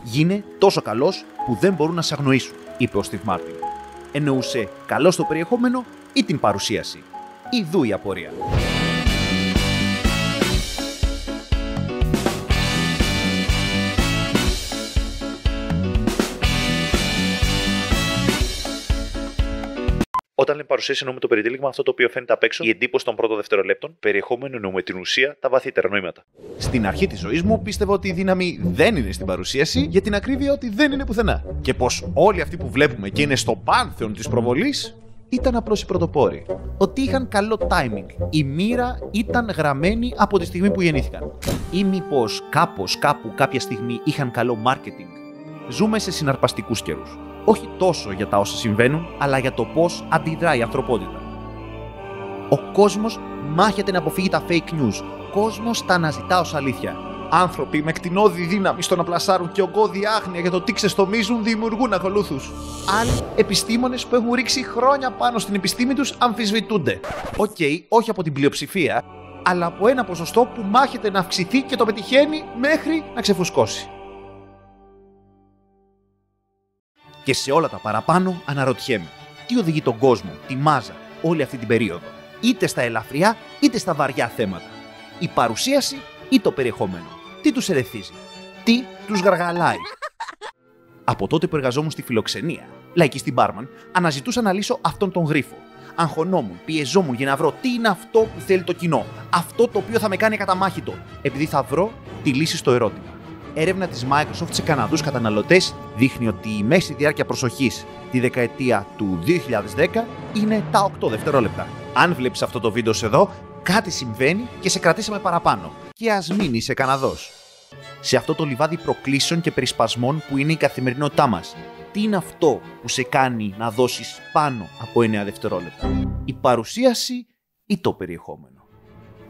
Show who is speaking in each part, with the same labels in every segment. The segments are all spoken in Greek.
Speaker 1: Γίνε τόσο καλός που δεν μπορούν να σε αγνοήσουν, είπε ο Steve Martin. Εννοούσε καλό στο περιεχόμενο ή την παρουσίαση. Ιδού η απορία. Όταν λέμε παρουσίαση, εννοούμε το περιτύλιγμα, αυτό το οποίο φαίνεται απ' έξω, η εντύπωση των πρώτων δευτερολέπτων. Περιεχόμενο εννοούμε την ουσία, τα βαθύτερα νοήματα. Στην αρχή της ζωής μου πίστευα ότι η δύναμη δεν είναι στην παρουσίαση, για την ακρίβεια ότι δεν είναι πουθενά. Και πως όλοι αυτοί που βλέπουμε και είναι στο πάνθεον της προβολής ήταν απλώς οι πρωτοπόροι. Ότι είχαν καλό timing. Η μοίρα ήταν γραμμένη από τη στιγμή που γεννήθηκαν. Ή μήπως κάπου, κάποια στιγμή είχαν καλό marketing. Ζούμε σε συναρπαστικούς καιρούς. Όχι τόσο για τα όσα συμβαίνουν, αλλά για το πώς αντιδράει η ανθρωπότητα. Ο κόσμος μάχεται να αποφύγει τα fake news. Ο κόσμος τα αναζητά ως αλήθεια. Άνθρωποι με κτηνώδη δύναμη στο να πλασάρουν και ογκώδη άγνοια για το τι ξεστομίζουν δημιουργούν ακολούθους. Άλλοι επιστήμονες που έχουν ρίξει χρόνια πάνω στην επιστήμη τους αμφισβητούνται. Όχι από την πλειοψηφία, αλλά από ένα ποσοστό που μάχεται να αυξηθεί και το πετυχαίνει μέχρι να ξεφουσκώσει. Και σε όλα τα παραπάνω αναρωτιέμαι, τι οδηγεί τον κόσμο, τη μάζα, όλη αυτή την περίοδο. Είτε στα ελαφριά, είτε στα βαριά θέματα. Η παρουσίαση ή το περιεχόμενο. Τι τους ερεθίζει, τι τους γαργαλάει. Από τότε που εργαζόμουν στη φιλοξενία, λαϊκιστή μπάρμαν, αναζητούσα να λύσω αυτόν τον γρίφο. Αγχωνόμουν, πιεζόμουν για να βρω τι είναι αυτό που θέλει το κοινό. Αυτό το οποίο θα με κάνει ακαταμάχητο, επειδή θα βρω τη λύση στο ερώτημα. Έρευνα της Microsoft σε Καναδούς καταναλωτές δείχνει ότι η μέση διάρκεια προσοχής τη δεκαετία του 2010 είναι τα 8 δευτερόλεπτα. Αν βλέπεις αυτό το βίντεο εδώ, κάτι συμβαίνει και σε κρατήσαμε παραπάνω. Και ας μην είσαι Καναδός. Σε αυτό το λιβάδι προκλήσεων και περισπασμών που είναι η καθημερινότητά μας, τι είναι αυτό που σε κάνει να δώσεις πάνω από 9 δευτερόλεπτα? Η παρουσίαση ή το περιεχόμενο?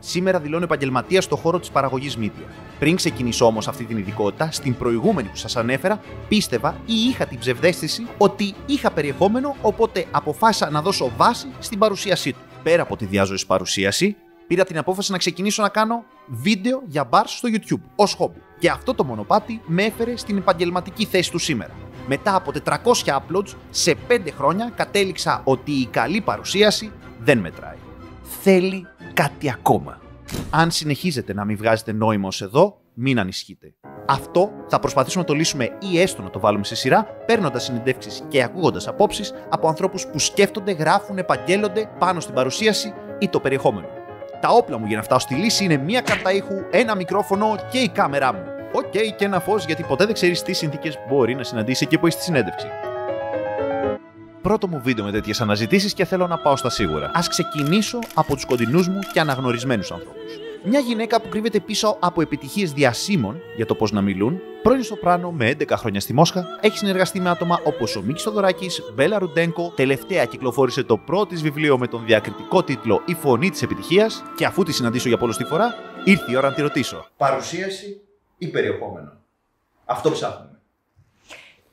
Speaker 1: Σήμερα δηλώνω επαγγελματίας στον χώρο της παραγωγής media. Πριν ξεκινήσω όμως αυτή την ειδικότητα, στην προηγούμενη που σας ανέφερα, πίστευα ή είχα την ψευδαίσθηση ότι είχα περιεχόμενο, οπότε αποφάσισα να δώσω βάση στην παρουσίασή του. Πέρα από τη διάζωης παρουσίαση, πήρα την απόφαση να ξεκινήσω να κάνω βίντεο για bars στο YouTube ως χόμπι. Και αυτό το μονοπάτι με έφερε στην επαγγελματική θέση του σήμερα. Μετά από 400 uploads, σε 5 χρόνια κατέληξα ότι η καλή παρουσίαση δεν μετράει. Θέλει κάτι ακόμα. Αν συνεχίζετε να μην βγάζετε νόημα ως εδώ, μην ανησυχείτε. Αυτό θα προσπαθήσουμε να το λύσουμε ή έστω να το βάλουμε σε σειρά, παίρνοντας συνεντεύξεις και ακούγοντας απόψεις από ανθρώπους που σκέφτονται, γράφουν, επαγγέλλονται πάνω στην παρουσίαση ή το περιεχόμενο. Τα όπλα μου για να φτάσω στη λύση είναι μία κάρτα ήχου, ένα μικρόφωνο και η κάμερά μου. Και ένα φως, γιατί ποτέ δεν ξέρεις τι συνθήκες μπορεί να συναντήσει εκεί που είσαι στη συνέντευξη. Πρώτο μου βίντεο με τέτοιες αναζητήσεις και θέλω να πάω στα σίγουρα. Ας ξεκινήσω από τους κοντινούς μου και αναγνωρισμένους ανθρώπους. Μια γυναίκα που κρύβεται πίσω από επιτυχίες διασήμων για το πώς να μιλούν, πρώην σοπράνο με 11 χρόνια στη Μόσχα, έχει συνεργαστεί με άτομα όπως ο Μίκης Θοδωράκης, Μπέλα Ρουντένκο, τελευταία κυκλοφόρησε το πρώτο της βιβλίο με τον διακριτικό τίτλο «Η φωνή της επιτυχίας» και αφού τη συναντήσω για πολλωστή φορά, ήρθε η ώρα να τη ρωτήσω. Παρουσίαση ή περιεχόμενο? Αυτό ψάχνουμε.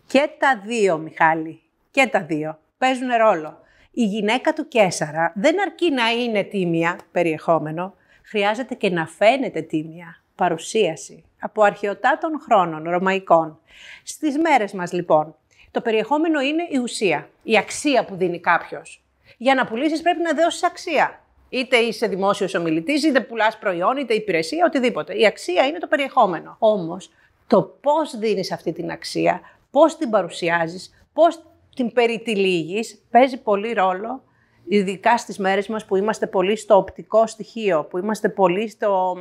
Speaker 2: Και τα δύο, Μιχάλη. Και τα δύο παίζουν ρόλο. Η γυναίκα του Καίσαρα δεν αρκεί να είναι τίμια, περιεχόμενο, χρειάζεται και να φαίνεται τίμια, παρουσίαση, από αρχαιοτάτων χρόνων, ρωμαϊκών. Στις μέρες μας λοιπόν, το περιεχόμενο είναι η ουσία, η αξία που δίνει κάποιος. Για να πουλήσεις πρέπει να δώσεις αξία. Είτε είσαι δημόσιος ομιλητής, είτε πουλάς προϊόν, είτε υπηρεσία, οτιδήποτε. Η αξία είναι το περιεχόμενο. Όμως, το πώς δίνεις αυτή την αξία, πώς την παρουσιάζεις, πώς την περιτυλίγεις, παίζει πολύ ρόλο, ειδικά στις μέρες μας που είμαστε πολύ στο οπτικό στοιχείο, που είμαστε πολύ στο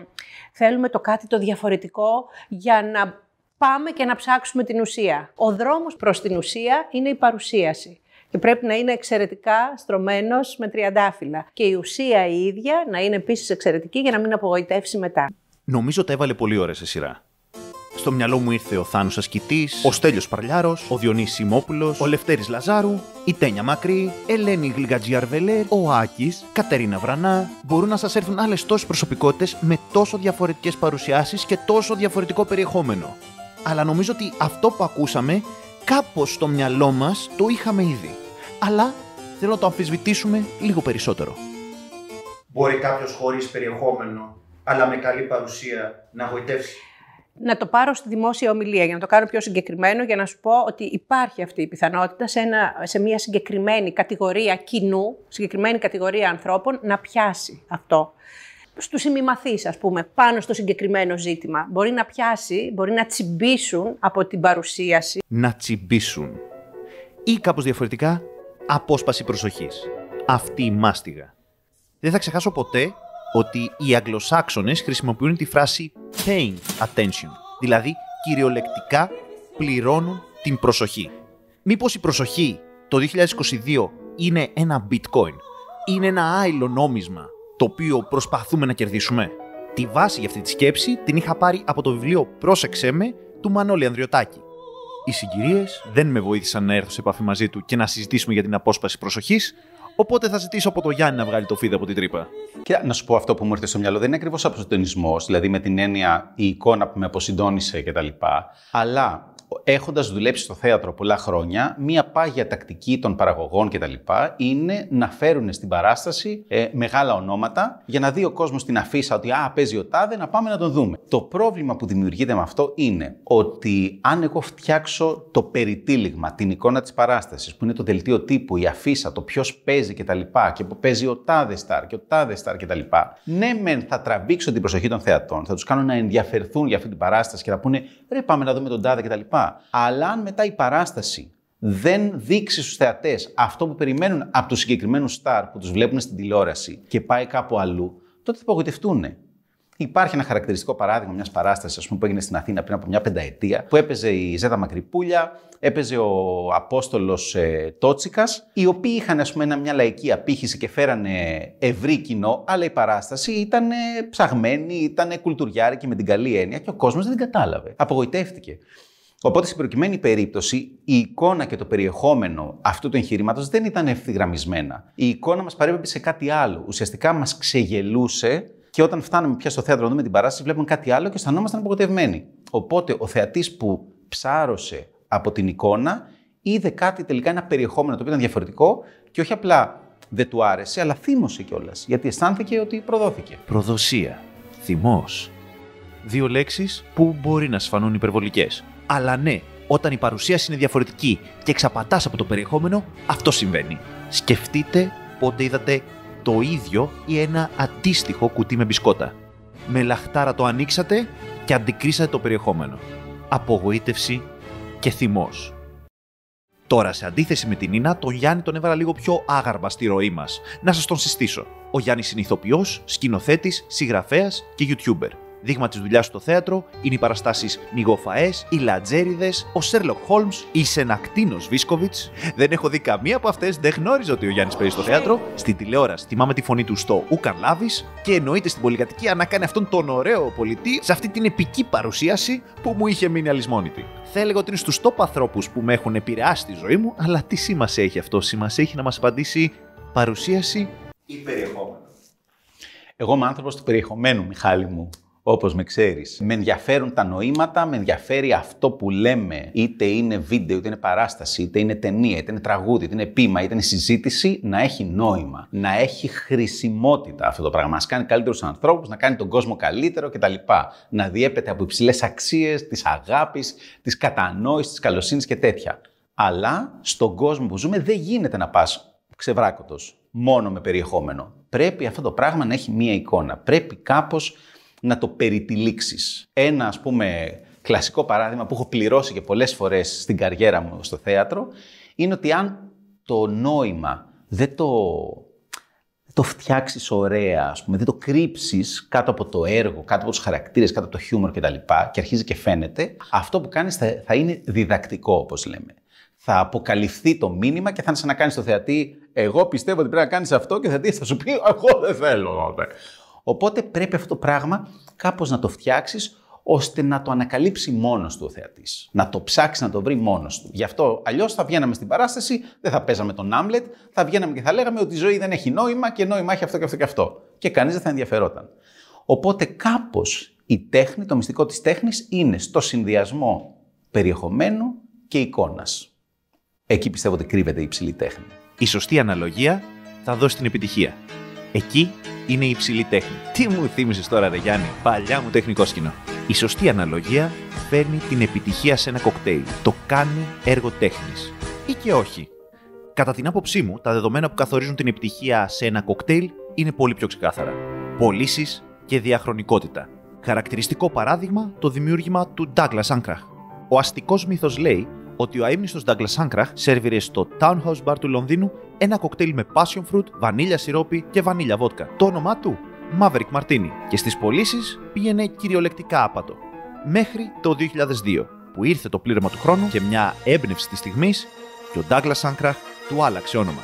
Speaker 2: θέλουμε το κάτι το διαφορετικό για να πάμε και να ψάξουμε την ουσία. Ο δρόμος προς την ουσία είναι η παρουσίαση και πρέπει να είναι εξαιρετικά στρωμένος με τριαντάφυλλα και η ουσία η ίδια να είναι επίσης εξαιρετική για να μην απογοητεύσει μετά.
Speaker 1: Νομίζω τα έβαλε πολύ ωραία σε σειρά. Στο μυαλό μου ήρθε ο Θάνος Ασκητής, ο Στέλιος Παρλιάρος, ο Διονύσης Σιμόπουλος, ο Λευτέρης Λαζάρου, η Τένια Μακρύ, Ελένη Γλυκατζή-Αρβελέρ, ο Άκης, Κατερίνα Βρανά. Μπορούν να σας έρθουν άλλες τόσες προσωπικότητες με τόσο διαφορετικές παρουσιάσεις και τόσο διαφορετικό περιεχόμενο. Αλλά νομίζω ότι αυτό που ακούσαμε, κάπως στο μυαλό μας το είχαμε ήδη. Αλλά θέλω να το αμφισβητήσουμε λίγο περισσότερο. Μπορεί κάποιος χωρίς περιεχόμενο, αλλά με καλή παρουσία, να γοητεύσει?
Speaker 2: να το πάρω στη δημόσια ομιλία, για να το κάνω πιο συγκεκριμένο, για να σου πω ότι υπάρχει αυτή η πιθανότητα σε μια συγκεκριμένη κατηγορία κοινού, συγκεκριμένη κατηγορία ανθρώπων, να πιάσει αυτό. Στους ημιμαθείς, ας πούμε, πάνω στο συγκεκριμένο ζήτημα. Μπορεί να πιάσει, μπορεί να τσιμπήσουν από την παρουσίαση.
Speaker 1: Να τσιμπήσουν. Ή κάπως διαφορετικά, απόσπαση προσοχής. Αυτή η μάστιγα. Δεν θα ξεχάσω ποτέ ότι οι Αγγλοσάξονες χρησιμοποιούν τη φράση paying attention, δηλαδή κυριολεκτικά πληρώνουν την προσοχή. Μήπως η προσοχή το 2022 είναι ένα bitcoin, είναι ένα άειλο νόμισμα το οποίο προσπαθούμε να κερδίσουμε? Τη βάση για αυτή τη σκέψη την είχα πάρει από το βιβλίο «Πρόσεξέ με» του Μανώλη Ανδριωτάκη. Οι συγκυρίες δεν με βοήθησαν να έρθω σε επαφή μαζί του και να συζητήσουμε για την απόσπαση προσοχής, οπότε θα ζητήσω από τον Γιάννη να βγάλει το φίδι από την τρύπα.
Speaker 3: Και να σου πω, αυτό που μου ήρθε στο μυαλό δεν είναι ακριβώς αποσυντονισμός, δηλαδή με την έννοια η εικόνα που με αποσυντώνησε κτλ. Αλλά έχοντας δουλέψει στο θέατρο πολλά χρόνια, μία πάγια τακτική των παραγωγών κτλ. Είναι να φέρουν στην παράσταση μεγάλα ονόματα για να δει ο κόσμος την αφίσα ότι παίζει ο τάδε, να πάμε να τον δούμε. Το πρόβλημα που δημιουργείται με αυτό είναι ότι αν εγώ φτιάξω το περιτύλιγμα, την εικόνα της παράστασης, που είναι το δελτίο τύπου, η αφίσα, το ποιος παίζει κτλ. Και που παίζει ο τάδε στάρ και ο τάδε στάρ κτλ. Ναι, μεν θα τραβήξω την προσοχή των θεατών, θα τους κάνω να ενδιαφερθούν για αυτή την παράσταση και να πούνε ρε, πάμε να δούμε τον τάδε κτλ. Αλλά αν μετά η παράσταση δεν δείξει στους θεατές αυτό που περιμένουν από τους συγκεκριμένους στάρ που τους βλέπουν στην τηλεόραση και πάει κάπου αλλού, τότε θα απογοητευτούν. Υπάρχει ένα χαρακτηριστικό παράδειγμα μιας παράστασης που έγινε στην Αθήνα πριν από μια πενταετία, που έπαιζε η Ζέτα Μακρυπούλια, έπαιζε ο Απόστολος Τότσικας, οι οποίοι είχαν μια λαϊκή απήχηση και φέρανε ευρύ κοινό, αλλά η παράσταση ήταν ψαγμένη, ήταν κουλτουριάρικη με την καλή έννοια και ο κόσμος δεν την κατάλαβε. Απογοητεύτηκε. Οπότε, στην προκειμένη περίπτωση, η εικόνα και το περιεχόμενο αυτού του εγχειρήματος δεν ήταν ευθυγραμμισμένα. Η εικόνα μας παρέπεμπε σε κάτι άλλο. Ουσιαστικά μας ξεγελούσε και όταν φτάναμε πια στο θέατρο να δούμε την παράσταση, βλέπουμε κάτι άλλο και αισθανόμασταν απογοητευμένοι. Οπότε, ο θεατής που ψάρωσε από την εικόνα είδε κάτι τελικά, ένα περιεχόμενο το οποίο ήταν διαφορετικό και όχι απλά δεν του άρεσε, αλλά θύμωσε κιόλας. Γιατί αισθάνθηκε ότι προδόθηκε.
Speaker 1: Προδοσία. Θυμός. Δύο λέξεις που μπορεί να σας φανούν υπερβολικές. Αλλά ναι, όταν η παρουσίαση είναι διαφορετική και εξαπατάς από το περιεχόμενο, αυτό συμβαίνει. Σκεφτείτε πότε είδατε το ίδιο ή ένα αντίστοιχο κουτί με μπισκότα. Με λαχτάρα το ανοίξατε και αντικρίσατε το περιεχόμενο. Απογοήτευση και θυμός. Τώρα, σε αντίθεση με την Νίνα, τον Γιάννη τον έβαλα λίγο πιο άγαρμα στη ροή μας. Να σας τον συστήσω. Ο Γιάννης είναι ηθοποιός, σκηνοθέτης, συγγραφέας και YouTuber. Δείγμα της δουλειάς του στο θέατρο είναι οι παραστάσεις Μυγοφαές, οι Λατζέριδες, ο Σέρλοκ Χόλμς, η Σενακτίνος Βίσκοβιτς. Δεν έχω δει καμία από αυτές, δεν γνώριζα ότι ο Γιάννης παίζει στο θέατρο. Στην τηλεόραση θυμάμαι τη φωνή του στο Ούκαν Λάβης και εννοείται στην πολυκατοικία να κάνει αυτόν τον ωραίο πολιτή σε αυτή την επική παρουσίαση που μου είχε μείνει αλυσμόνητη. Θα έλεγα ότι είναι στους top ανθρώπους που με έχουν επηρεάσει τη ζωή μου, αλλά τι σημασία έχει αυτό? Σημασία έχει να μας απαντήσει παρουσίαση ή περιεχόμενο.
Speaker 3: Εγώ είμαι άνθρωπος του περιεχομένου, Μιχάλη μου. Όπως με ξέρεις. Με ενδιαφέρουν τα νοήματα, με ενδιαφέρει αυτό που λέμε, είτε είναι βίντεο, είτε είναι παράσταση, είτε είναι ταινία, είτε είναι τραγούδι, είτε είναι ποίημα, είτε είναι συζήτηση, να έχει νόημα, να έχει χρησιμότητα αυτό το πράγμα. Να κάνει καλύτερους ανθρώπους, να κάνει τον κόσμο καλύτερο κτλ. Να διέπεται από υψηλές αξίες, της αγάπης, της κατανόησης, της καλοσύνης και τέτοια. Αλλά στον κόσμο που ζούμε δεν γίνεται να πας ξεβράκωτος μόνο με περιεχόμενο. Πρέπει αυτό το πράγμα να έχει μία εικόνα. Πρέπει κάπως να το περιτυλίξεις. Ένα, ας πούμε, κλασικό παράδειγμα που έχω πληρώσει και πολλές φορές στην καριέρα μου στο θέατρο είναι ότι αν το νόημα δεν το φτιάξεις ωραία, ας πούμε, δεν το κρύψεις κάτω από το έργο, κάτω από τους χαρακτήρες, κάτω από το χιούμορ κτλ. Και αρχίζει και φαίνεται, αυτό που κάνεις θα είναι διδακτικό, όπως λέμε. Θα αποκαλυφθεί το μήνυμα και θα είναι σαν να κάνεις στο θεατή, εγώ πιστεύω ότι πρέπει να κάνεις αυτό και ο θεατής θα σου πει, εγώ δεν θέλω. Οπότε πρέπει αυτό το πράγμα κάπως να το φτιάξεις ώστε να το ανακαλύψει μόνος του ο θεατής. Να το ψάξει να το βρει μόνος του. Γι' αυτό αλλιώς θα βγαίναμε στην παράσταση, δεν θα παίζαμε τον Άμλετ, θα βγαίναμε και θα λέγαμε ότι η ζωή δεν έχει νόημα και νόημα έχει αυτό και αυτό και αυτό. Και κανείς δεν θα ενδιαφερόταν. Οπότε κάπως η τέχνη, το μυστικό της τέχνης είναι στο συνδυασμό περιεχομένου και εικόνας. Εκεί πιστεύω ότι κρύβεται η υψηλή τέχνη.
Speaker 1: Η σωστή αναλογία θα δώσει την επιτυχία. Εκεί είναι η υψηλή τέχνη. Τι μου θύμισες τώρα, ρε Γιάννη, παλιά μου τεχνικό σκηνό. Η σωστή αναλογία φέρνει την επιτυχία σε ένα κοκτέιλ. Το κάνει έργο τέχνης. Ή και όχι. Κατά την άποψή μου, τα δεδομένα που καθορίζουν την επιτυχία σε ένα κοκτέιλ είναι πολύ πιο ξεκάθαρα. Πωλήσεις και διαχρονικότητα. Χαρακτηριστικό παράδειγμα το δημιούργημα του Douglas Ankrach. Ο αστικός μύθος λέει ότι ο αείμνηστος Douglas Ankrach σέρβιρε στο Townhouse Bar του Λονδίνου ένα κοκτέιλ με passion fruit, βανίλια σιρόπι και βανίλια βότκα. Το όνομά του Maverick Martini και στις πωλήσεις πήγαινε κυριολεκτικά άπατο. Μέχρι το 2002, που ήρθε το πλήρωμα του χρόνου και μια έμπνευση της στιγμής και ο Douglas Ankrach του άλλαξε όνομα.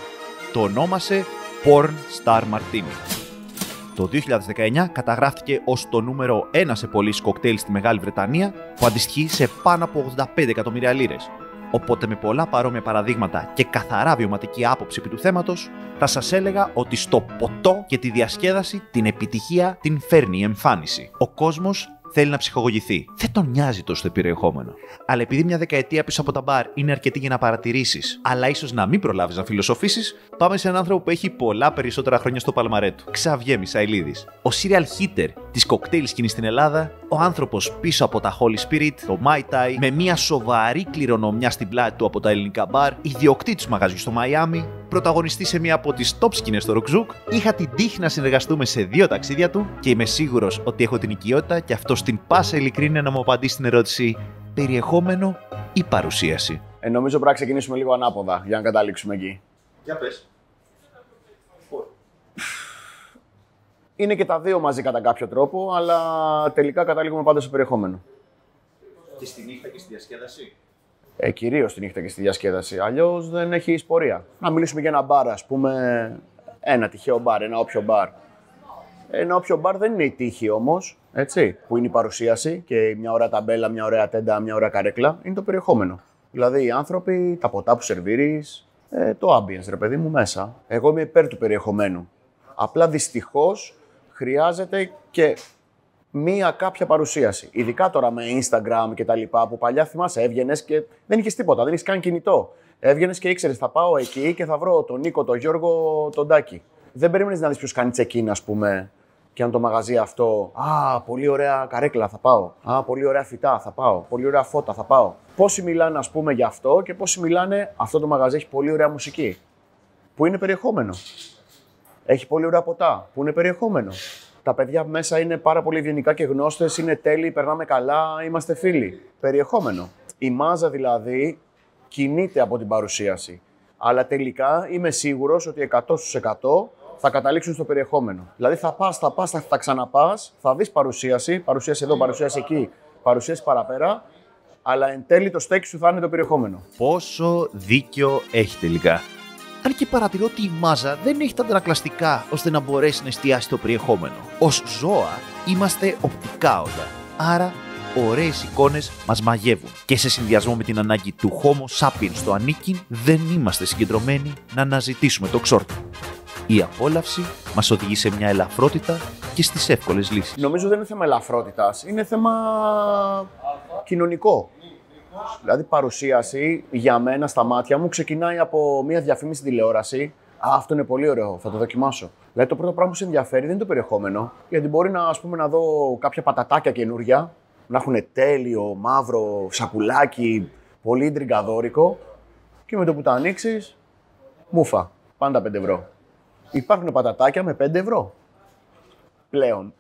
Speaker 1: Το ονόμασε Porn Star Martini. Το 2019 καταγράφτηκε ως το νούμερο 1 σε πωλήσεις κοκτέιλ στη Μεγάλη Βρετανία, που αντιστοιχεί σε πάνω από 85 εκατομμύρια λίρες. Οπότε με πολλά παρόμοια παραδείγματα και καθαρά βιωματική άποψη επί του θέματος, θα σας έλεγα ότι στο ποτό και τη διασκέδαση την επιτυχία την φέρνει η εμφάνιση. Ο κόσμος θέλει να ψυχαγωγηθεί. Δεν τον νοιάζει τόσο το περιεχόμενο. Αλλά επειδή μια δεκαετία πίσω από τα μπαρ είναι αρκετή για να παρατηρήσεις, αλλά ίσως να μην προλάβεις να φιλοσοφήσεις, πάμε σε έναν άνθρωπο που έχει πολλά περισσότερα χρόνια στο παλμαρέ του. Ξαβιέ Μισαηλίδης. Ο serial hitter της κοκτέιλ σκηνής στην Ελλάδα, ο άνθρωπος πίσω από τα Holy Spirit, το Mai Tai, με μια σοβαρή κληρονομιά στην πλάτη του από τα ελληνικά μπαρ, ιδιοκτήτης μαγαζιού στο Μαϊάμι, πρωταγωνιστή σε μία από τις top σκηνές στο Ροκζούκ, είχα την τύχη να συνεργαστούμε σε 2 ταξίδια του και είμαι σίγουρος ότι έχω την οικειότητα και αυτό στην πάσα ειλικρίνεια να μου απαντήσει στην ερώτηση περιεχόμενο ή παρουσίαση.
Speaker 4: Νομίζω πρέπει να ξεκινήσουμε λίγο ανάποδα για να καταλήξουμε εκεί.
Speaker 1: Για πες.
Speaker 4: Είναι και τα δύο μαζί κατά κάποιο τρόπο, αλλά τελικά καταλήγουμε πάντα στο περιεχόμενο.
Speaker 1: Και στη νύχτα και στη διασκέδαση.
Speaker 4: Κυρίως στη νύχτα και στη διασκέδαση. Αλλιώς δεν έχει πορεία. Να μιλήσουμε για ένα μπαρ, ας πούμε, ένα τυχαίο μπαρ, ένα όποιο μπαρ. Ένα όποιο μπαρ δεν είναι η τύχη όμως, έτσι, που είναι η παρουσίαση και μια ωραία ταμπέλα, μια ωραία τέντα, μια ωραία καρέκλα, είναι το περιεχόμενο. Δηλαδή οι άνθρωποι, τα ποτά που σερβίρεις, το ambience, ρε παιδί μου, μέσα. Εγώ είμαι υπέρ του περιεχομένου. Απλά δυστυχώς χρειάζεται και μία κάποια παρουσίαση. Ειδικά τώρα με Instagram και τα λοιπά, που παλιά θυμάσαι, έβγαινες και δεν είχες τίποτα, δεν είχες καν κινητό. Έβγαινες και ήξερες, θα πάω εκεί και θα βρω τον Νίκο, τον Γιώργο, τον Τάκη. Δεν περίμενες να δεις ποιος κάνει check-in, ας πούμε, και αν το μαγαζί αυτό. Α, πολύ ωραία καρέκλα, θα πάω. Α, πολύ ωραία φυτά, θα πάω. Πολύ ωραία φώτα, θα πάω. Πόσοι μιλάνε, ας πούμε, για αυτό και πόσοι μιλάνε, αυτό το μαγαζί έχει πολύ ωραία μουσική. Που είναι περιεχόμενο. Έχει πολύ ωραία ποτά. Που είναι περιεχόμενο. Τα παιδιά μέσα είναι πάρα πολύ ευγενικά και γνώστες, είναι τέλειοι, περνάμε καλά, είμαστε φίλοι. Περιεχόμενο. Η μάζα δηλαδή κινείται από την παρουσίαση. Αλλά τελικά είμαι σίγουρος ότι 100% θα καταλήξουν στο περιεχόμενο. Δηλαδή θα πας, θα ξαναπάς, θα δεις παρουσίαση εδώ, παρουσίαση εκεί, παρουσίαση παραπέρα, αλλά εν τέλει το στέκι σου θα είναι το περιεχόμενο.
Speaker 1: Πόσο δίκιο έχει τελικά. Αν και παρατηρώ ότι η μάζα δεν έχει τα αντανακλαστικά ώστε να μπορέσει να εστιάσει το περιεχόμενο. Ως ζώα είμαστε οπτικά όντα. Άρα, ωραίες εικόνες μας μαγεύουν. Και σε συνδυασμό με την ανάγκη του Homo sapiens στο ανήκειν, δεν είμαστε συγκεντρωμένοι να αναζητήσουμε το ξόρκο. Η απόλαυση μας οδηγεί σε μια ελαφρότητα και στις εύκολες λύσεις.
Speaker 4: Νομίζω δεν είναι θέμα ελαφρότητας, είναι θέμα κοινωνικό. Δηλαδή, παρουσίαση για μένα στα μάτια μου ξεκινάει από μια διαφήμιση στην τηλεόραση. Α, αυτό είναι πολύ ωραίο, θα το δοκιμάσω. Δηλαδή, το πρώτο πράγμα που σε ενδιαφέρει δεν είναι το περιεχόμενο, γιατί μπορεί να δω κάποια πατατάκια καινούρια, να έχουν τέλειο, μαύρο, σακουλάκι, πολύ τριγκαδόρικο, και με το που τα ανοίξεις, μούφα, πάντα 5 ευρώ. Υπάρχουν πατατάκια με 5 ευρώ. Πλέον.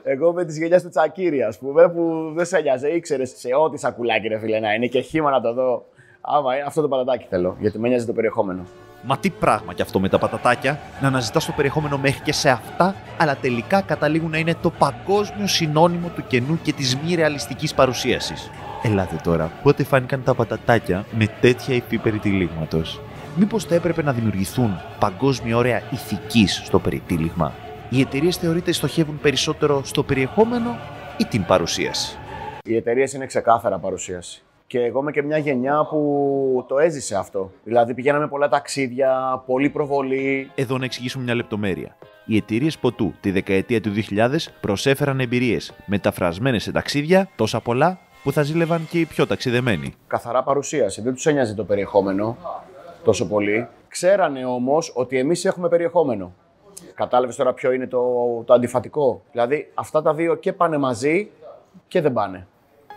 Speaker 4: Εγώ με τις γενιές του Τσακίρη, ας πούμε, που δεν σε νοιάζε, ήξερες σε ό,τι σακουλάκι, ρε φίλε, να είναι και χύμα να το δω. Άμα αυτό το πατατάκι θέλω, γιατί με νοιάζει το περιεχόμενο.
Speaker 1: Μα τι πράγμα κι αυτό με τα πατατάκια, να αναζητάς το περιεχόμενο μέχρι και σε αυτά, αλλά τελικά καταλήγουν να είναι το παγκόσμιο συνώνυμο του κενού και της μη ρεαλιστικής παρουσίασης. Ελάτε τώρα, πότε φάνηκαν τα πατατάκια με τέτοια υφή περιτυλίγματος? Μήπως θα έπρεπε να δημιουργηθούν παγκόσμια όρια ηθικής στο περιτύλιγμα? Οι εταιρείες θεωρείται στοχεύουν περισσότερο στο περιεχόμενο ή την παρουσίαση?
Speaker 4: Οι εταιρείες είναι ξεκάθαρα παρουσίαση. Και εγώ είμαι και μια γενιά που το έζησε αυτό. Δηλαδή πηγαίναμε πολλά ταξίδια, πολύ προβολή.
Speaker 1: Εδώ να εξηγήσουμε μια λεπτομέρεια. Οι εταιρείες ποτού τη δεκαετία του 2000 προσέφεραν εμπειρίες μεταφρασμένες σε ταξίδια τόσα πολλά που θα ζήλευαν και οι πιο ταξιδεμένοι.
Speaker 4: Καθαρά παρουσίαση. Δεν τους ένοιαζε το περιεχόμενο τόσο πολύ. Ξέρανε όμως ότι εμείς έχουμε περιεχόμενο. Κατάλαβες τώρα ποιο είναι το αντιφατικό? Δηλαδή, αυτά τα δύο και πάνε μαζί και δεν πάνε.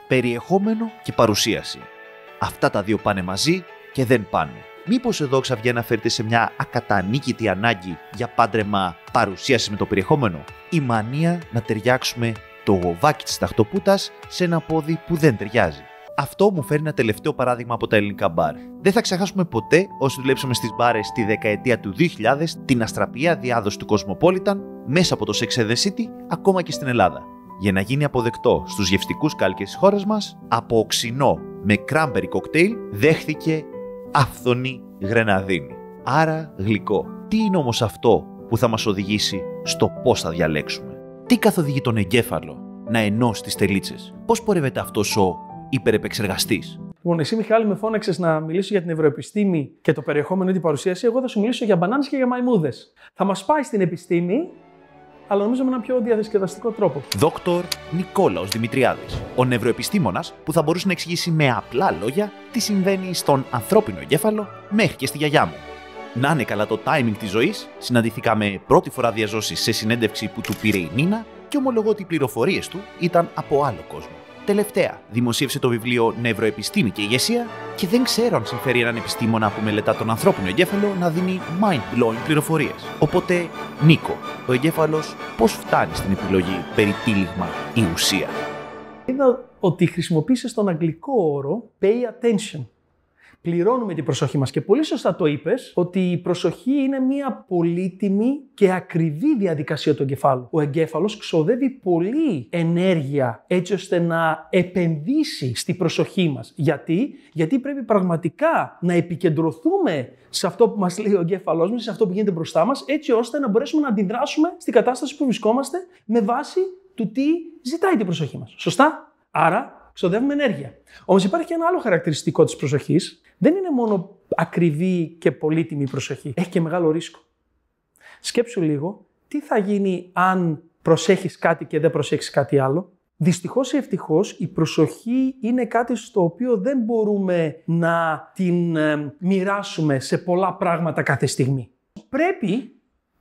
Speaker 1: Περιεχόμενο και παρουσίαση. Αυτά τα δύο πάνε μαζί και δεν πάνε. Μήπως εδώ, Ξαβιέ, αναφέρεται σε μια ακατανίκητη ανάγκη για πάντρεμα παρουσίαση με το περιεχόμενο? Η μανία να ταιριάξουμε το γοβάκι της ταχτοπούτας σε ένα πόδι που δεν ταιριάζει. Αυτό μου φέρνει ένα τελευταίο παράδειγμα από τα ελληνικά μπαρ. Δεν θα ξεχάσουμε ποτέ, όσοι δουλέψαμε στις μπάρες στη δεκαετία του 2000, την αστραπία διάδοση του Cosmopolitan μέσα από το Sex and the City, ακόμα και στην Ελλάδα. Για να γίνει αποδεκτό στους γευστικούς κάλικες της χώρας μας, από οξινό με cranberry κοκτέιλ δέχθηκε άφθονη γρεναδίνη. Άρα γλυκό. Τι είναι όμως αυτό που θα μας οδηγήσει στο πώς θα διαλέξουμε? Τι καθοδηγεί τον εγκέφαλο να ενώσει τις τελίτσες? Πώς πορεύεται αυτός ο υπερεπεξεργαστής?
Speaker 5: Λοιπόν, εσύ, Μιχάλη, με φώναξες να μιλήσω για την ευρωεπιστήμη και το περιεχόμενο ή την παρουσίαση. Εγώ θα σου μιλήσω για μπανάνες και για μαϊμούδες. Θα μας πάει στην επιστήμη, αλλά νομίζω με έναν πιο διασκεδαστικό τρόπο.
Speaker 1: Δόκτωρ Νικόλαος Δημητριάδης, ο νευροεπιστήμονας που θα μπορούσε να εξηγήσει με απλά λόγια τι συμβαίνει στον ανθρώπινο εγκέφαλο μέχρι και στη γιαγιά μου. Να είναι καλά το timing της ζωής, συναντηθήκαμε πρώτη φορά διαζώσεις σε συνέντευξη που του πήρε η Νίνα και ομολογώ ότι οι πληροφορίες του ήταν από άλλο κόσμο. Τελευταία, δημοσίευσε το βιβλίο Νευροεπιστήμη και Ηγεσία και δεν ξέρω αν συμφέρει έναν επιστήμονα που μελετά τον ανθρώπινο εγκέφαλο να δίνει mind-blowing πληροφορίες. Οπότε, Νίκο, ο εγκέφαλος πώς φτάνει στην επιλογή περί τύλιγμα ή ουσία?
Speaker 5: Είδα ότι χρησιμοποίησες τον αγγλικό όρο pay attention. Πληρώνουμε την προσοχή μας και πολύ σωστά το είπες ότι η προσοχή είναι μια πολύτιμη και ακριβή διαδικασία του εγκεφάλου. Ο εγκέφαλος ξοδεύει πολλή ενέργεια έτσι ώστε να επενδύσει στη προσοχή μας. Γιατί πρέπει πραγματικά να επικεντρωθούμε σε αυτό που μας λέει ο εγκέφαλός μας, σε αυτό που γίνεται μπροστά μας, έτσι ώστε να μπορέσουμε να αντιδράσουμε στην κατάσταση που βρισκόμαστε με βάση του τι ζητάει την προσοχή μας. Σωστά? Άρα, ξοδεύουμε ενέργεια. Όμως υπάρχει και ένα άλλο χαρακτηριστικό της προσοχής. Δεν είναι μόνο ακριβή και πολύτιμη η προσοχή. Έχει και μεγάλο ρίσκο. Σκέψου λίγο τι θα γίνει αν προσέχεις κάτι και δεν προσέχεις κάτι άλλο. Δυστυχώς ή ευτυχώς η προσοχή είναι κάτι στο οποίο δεν μπορούμε να την μοιράσουμε σε πολλά πράγματα κάθε στιγμή. Πρέπει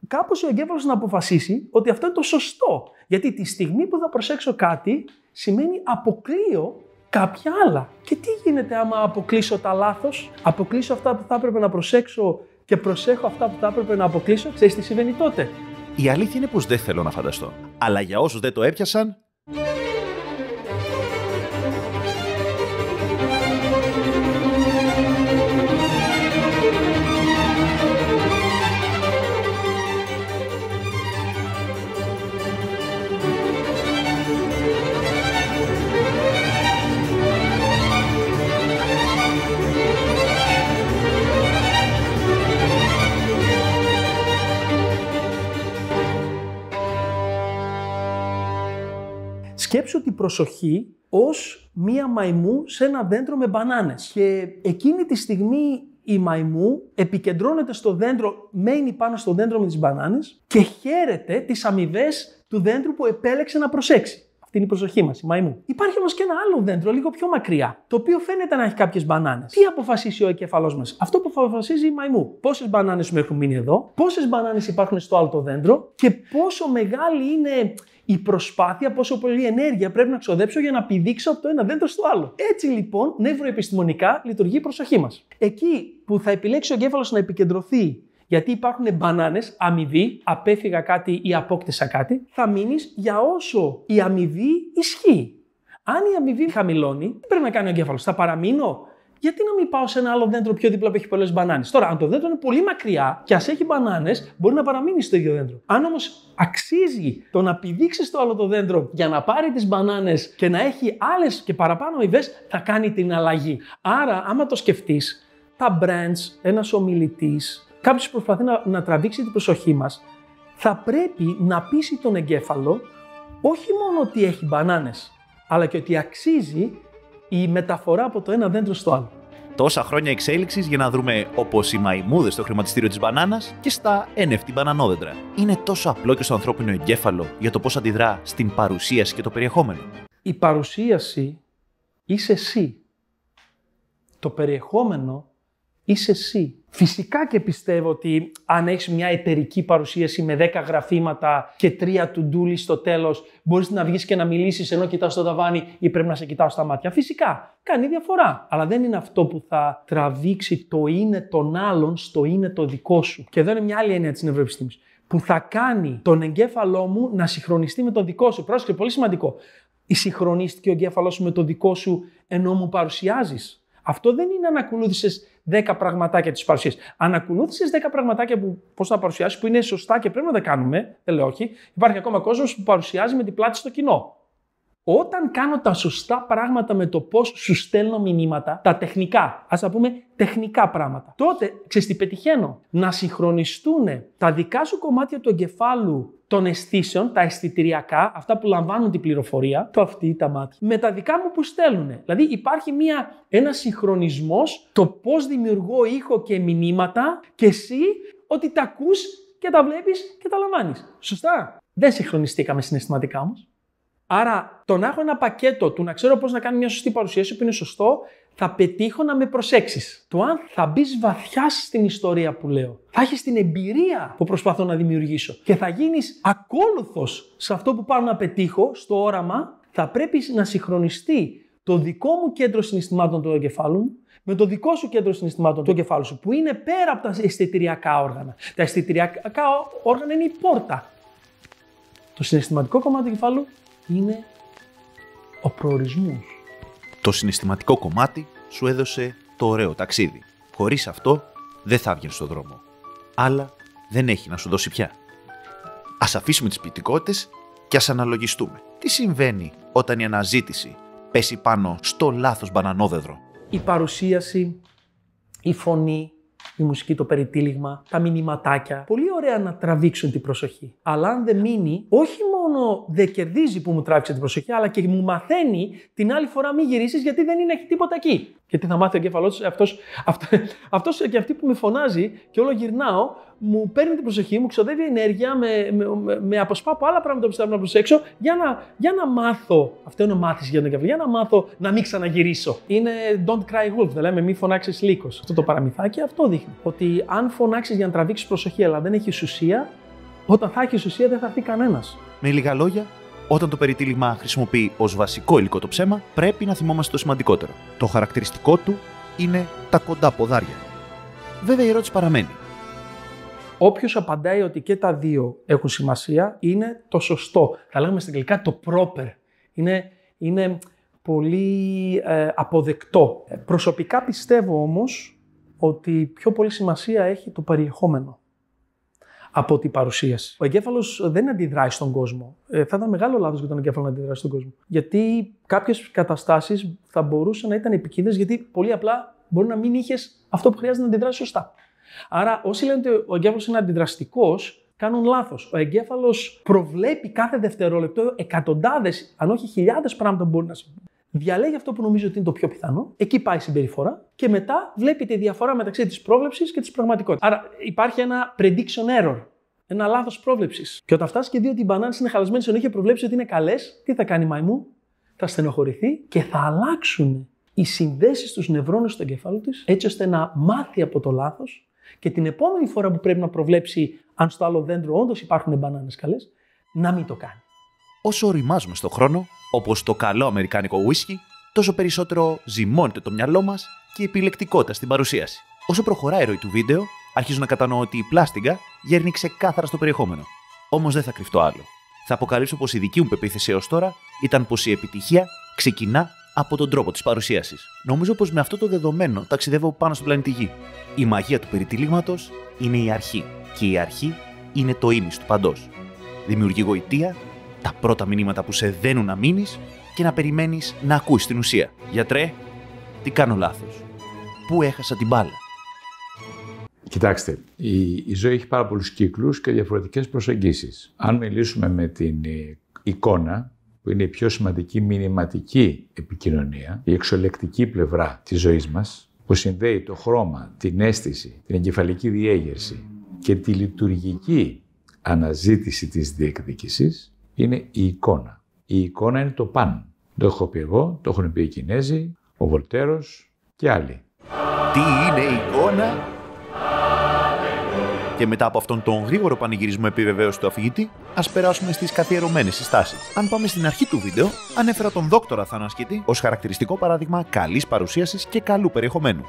Speaker 5: κάπως ο εγκέφαλος να αποφασίσει ότι αυτό είναι το σωστό. Γιατί τη στιγμή που θα προσέξω κάτι σημαίνει αποκλείω κάποια άλλα. Και τι γίνεται άμα αποκλείσω τα λάθος, αποκλείσω αυτά που θα έπρεπε να προσέξω και προσέχω αυτά που θα έπρεπε να αποκλείσω? Ξέρεις τι συμβαίνει τότε?
Speaker 1: Η αλήθεια είναι πως δεν θέλω να φανταστώ. Αλλά για όσους δεν το έπιασαν,
Speaker 5: Σκέψου την προσοχή ως μία μαϊμού σε ένα δέντρο με μπανάνες. Και εκείνη τη στιγμή η μαϊμού επικεντρώνεται στο δέντρο, μένει πάνω στο δέντρο με τις μπανάνες και χαίρεται τις αμοιβές του δέντρου που επέλεξε να προσέξει. Αυτή είναι η προσοχή μας, η μαϊμού. Υπάρχει όμως και ένα άλλο δέντρο, λίγο πιο μακριά, το οποίο φαίνεται να έχει κάποιες μπανάνες. Τι αποφασίσει ο εγκέφαλός μας? Αυτό που αποφασίζει η μαϊμού. Πόσες μπανάνες μου έχουν μείνει εδώ, πόσες μπανάνες υπάρχουν στο άλλο το δέντρο και πόσο μεγάλη είναι η προσπάθεια, πόσο πολλή ενέργεια πρέπει να ξοδέψω για να πηδήξω από το ένα δέντρο στο άλλο. Έτσι λοιπόν, νευροεπιστημονικά λειτουργεί η προσοχή μας. Εκεί που θα επιλέξει ο εγκέφαλος να επικεντρωθεί, γιατί υπάρχουν μπανάνες, αμοιβή, απέφυγα κάτι ή απόκτησα κάτι, θα μείνεις για όσο η αμοιβή ισχύει. Αν η αμοιβή χαμηλώνει, τι πρέπει να κάνει ο εγκέφαλος? Θα παραμείνω? Γιατί να μην πάω σε ένα άλλο δέντρο πιο δίπλα που έχει πολλές μπανάνες? Τώρα, αν το δέντρο είναι πολύ μακριά και ας έχει μπανάνες, μπορεί να παραμείνει στο ίδιο δέντρο. Αν όμως αξίζει το να πηδήξει στο άλλο το δέντρο για να πάρει τις μπανάνες και να έχει άλλες και παραπάνω αμοιβές, θα κάνει την αλλαγή. Άρα, άμα το σκεφτείς, τα brands, ένας ομιλητής, κάποιος προσπαθεί να τραβήξει την προσοχή μας, θα πρέπει να πείσει τον εγκέφαλο όχι μόνο ότι έχει μπανάνες, αλλά και ότι αξίζει η μεταφορά από το ένα δέντρο στο άλλο.
Speaker 1: Τόσα χρόνια εξέλιξης για να δρούμε όπως οι μαϊμούδες στο χρηματιστήριο της μπανάνας και στα NFT μπανανόδεντρα. Είναι τόσο απλό και στο ανθρώπινο εγκέφαλο για το πώς αντιδρά στην παρουσίαση και το περιεχόμενο.
Speaker 5: Η παρουσίαση είσαι εσύ. Το περιεχόμενο είσαι εσύ. Φυσικά και πιστεύω ότι αν έχεις μια εταιρική παρουσίαση με 10 γραφήματα και 3 to-do list στο τέλος, μπορείς να βγεις και να μιλήσεις ενώ κοιτάς στο ταβάνι ή πρέπει να σε κοιτάω στα μάτια. Φυσικά, κάνει διαφορά. Αλλά δεν είναι αυτό που θα τραβήξει το είναι των άλλων στο είναι το δικό σου. Και εδώ είναι μια άλλη έννοια της νευροεπιστήμης. Που θα κάνει τον εγκέφαλό μου να συγχρονιστεί με το δικό σου. Πρόσεχε, πολύ σημαντικό. Συγχρονίστηκε ο εγκέφαλός σου με το δικό σου ενώ μου παρουσιάζεις. Αυτό δεν είναι αν ακολούθησες 10 πραγματάκια της παρουσίας. Αν ακολούθησες 10 πραγματάκια που πώς θα παρουσιάσεις, που είναι σωστά και πρέπει να τα κάνουμε, δεν λέω όχι, υπάρχει ακόμα κόσμος που παρουσιάζει με την πλάτη στο κοινό. Όταν κάνω τα σωστά πράγματα με το πώς σου στέλνω μηνύματα, τα τεχνικά, ας τα πούμε τεχνικά πράγματα, τότε ξέρεις τι πετυχαίνω? Να συγχρονιστούν τα δικά σου κομμάτια του εγκεφάλου των αισθήσεων, τα αισθητηριακά, αυτά που λαμβάνουν την πληροφορία, το αυτί, τα μάτια, με τα δικά μου που στέλνουν. Δηλαδή υπάρχει ένα συγχρονισμός, το πώς δημιουργώ ήχο και μηνύματα και εσύ ότι τα ακούς και τα βλέπεις και τα λαμβάνεις. Σωστά? Δεν συγχρονιστήκαμε συναισθηματικά όμως. Άρα, το να έχω ένα πακέτο του να ξέρω πώς να κάνω μια σωστή παρουσίαση που είναι σωστό, θα πετύχω να με προσέξεις. Το αν θα μπεις βαθιά στην ιστορία που λέω, θα έχεις την εμπειρία που προσπαθώ να δημιουργήσω και θα γίνεις ακόλουθος σε αυτό που πάω να πετύχω, στο όραμα, θα πρέπει να συγχρονιστεί το δικό μου κέντρο συναισθημάτων του εγκεφάλου μου με το δικό σου κέντρο συναισθημάτων του εγκεφάλου σου, που είναι πέρα από τα αισθητηριακά όργανα. Τα αισθητηριακά όργανα είναι η πόρτα. Το συναισθηματικό κομμάτι του εγκεφάλου είναι ο προορισμός.
Speaker 1: Το συναισθηματικό κομμάτι σου έδωσε το ωραίο ταξίδι. Χωρίς αυτό δεν θα βγαίνεις στον δρόμο. Αλλά δεν έχει να σου δώσει πια. Ας αφήσουμε τις ποιητικότητες και ας αναλογιστούμε. Τι συμβαίνει όταν η αναζήτηση πέσει πάνω στο λάθος μπανανόδεδρο?
Speaker 5: Η παρουσίαση, η φωνή, η μουσική, το περιτύλιγμα, τα μηνυματάκια. Πολύ ωραία να τραβήξουν την προσοχή. Αλλά αν δεν μείνει, όχι μόνο δεν κερδίζει που μου τράβηξε την προσοχή, αλλά και μου μαθαίνει την άλλη φορά μη γυρίσεις γιατί δεν έχει τίποτα εκεί. Γιατί θα μάθει ο εγκέφαλός, αυτός και αυτή που με φωνάζει και όλο γυρνάω, μου παίρνει την προσοχή, μου ξοδεύει ενέργεια, με αποσπά από άλλα πράγματα που θέλω να προσέξω για να μάθω. Αυτό είναι μάθηση για τον εγκέφαλο. Για να μάθω να μην ξαναγυρίσω. Είναι don't cry wolf, δεν λέμε μη φωνάξεις λύκος. Αυτό το παραμυθάκι αυτό δείχνει. Ότι αν φωνάξεις για να τραβήξεις προσοχή, αλλά δεν έχεις ουσία, όταν θα έχεις ουσία δεν θα έρθει κανένας.
Speaker 1: Με λίγα λόγια, όταν το περιτύλιγμα χρησιμοποιεί ως βασικό υλικό το ψέμα, πρέπει να θυμόμαστε το σημαντικότερο. Το χαρακτηριστικό του είναι τα κοντά ποδάρια. Βέβαια, η ερώτηση παραμένει.
Speaker 5: Όποιος απαντάει ότι και τα δύο έχουν σημασία, είναι το σωστό. Θα λέγαμε στα αγγλικά το proper. Είναι πολύ αποδεκτό. Προσωπικά πιστεύω όμως ότι πιο πολύ σημασία έχει το περιεχόμενο από την παρουσίαση. Ο εγκέφαλος δεν αντιδράει στον κόσμο. Θα ήταν μεγάλο λάθος για τον εγκέφαλο να αντιδράσει στον κόσμο. Γιατί κάποιες καταστάσεις θα μπορούσαν να ήταν επικίνδυνες, γιατί πολύ απλά μπορεί να μην είχες αυτό που χρειάζεται να αντιδράσει σωστά. Άρα, όσοι λένε ότι ο εγκέφαλος είναι αντιδραστικός, κάνουν λάθος. Ο εγκέφαλος προβλέπει κάθε δευτερόλεπτο εκατοντάδες, αν όχι χιλιάδες πράγματα που μπορεί να συμβούν. Διαλέγει αυτό που νομίζω ότι είναι το πιο πιθανό, εκεί πάει η συμπεριφορά και μετά βλέπει τη διαφορά μεταξύ της πρόβλεψης και της πραγματικότητας. Άρα υπάρχει ένα prediction error, ένα λάθος πρόβλεψης. Και όταν φτάσει και δει ότι οι μπανάνες είναι χαλασμένες ενώ είχε προβλέψει ότι είναι καλές, τι θα κάνει η μαϊμού? Θα στενοχωρηθεί και θα αλλάξουν οι συνδέσεις στους νευρώνες του εγκεφάλου της, έτσι ώστε να μάθει από το λάθος και την επόμενη φορά που πρέπει να προβλέψει αν στο άλλο δέντρο όντως υπάρχουν μπανάνες καλές, να μην το κάνει.
Speaker 1: Όσο οριμάζουμε στον χρόνο, όπως το καλό αμερικάνικο whisky, τόσο περισσότερο ζυμώνεται το μυαλό μας και η επιλεκτικότητα στην παρουσίαση. Όσο προχωράει η ροή του βίντεο, αρχίζω να κατανοώ ότι η πλάστιγκα γέρνει ξεκάθαρα στο περιεχόμενο. Όμως δεν θα κρυφτώ άλλο. Θα αποκαλύψω πως η δική μου πεποίθηση έως τώρα ήταν πως η επιτυχία ξεκινά από τον τρόπο της παρουσίασης. Νομίζω πως με αυτό το δεδομένο ταξιδεύω πάνω στον πλανήτη Γη. Η μαγεία του περιτυλίγματος είναι η αρχή. Και η αρχή είναι το ίμις του παντός. Δημιουργεί γοητεία, τα πρώτα μηνύματα που σε δένουν να μείνεις και να περιμένεις να ακούεις την ουσία. Γιατρέ, τι κάνω λάθος? Πού έχασα την μπάλα?
Speaker 6: Κοιτάξτε, η ζωή έχει πάρα πολλούς κύκλους και διαφορετικές προσεγγίσεις. Αν μιλήσουμε με την εικόνα, που είναι η πιο σημαντική μηνυματική επικοινωνία, η εξολεκτική πλευρά της ζωής μας, που συνδέει το χρώμα, την αίσθηση, την εγκεφαλική διέγερση και τη λειτουργική αναζήτηση της διεκδίκησης, είναι η εικόνα. Η εικόνα είναι το παν. Το έχω πει εγώ, το έχουν πει οι Κινέζοι, ο Βολτέρος και άλλοι.
Speaker 1: Τι είναι η εικόνα? Και μετά από αυτόν τον γρήγορο πανηγυρισμό επιβεβαίωση του αφηγητή, ας περάσουμε στις καθιερωμένες συστάσεις. Αν πάμε στην αρχή του βίντεο, ανέφερα τον δόκτορα Θάνο Ασκητή ως χαρακτηριστικό παράδειγμα καλής παρουσίασης και καλού περιεχομένου.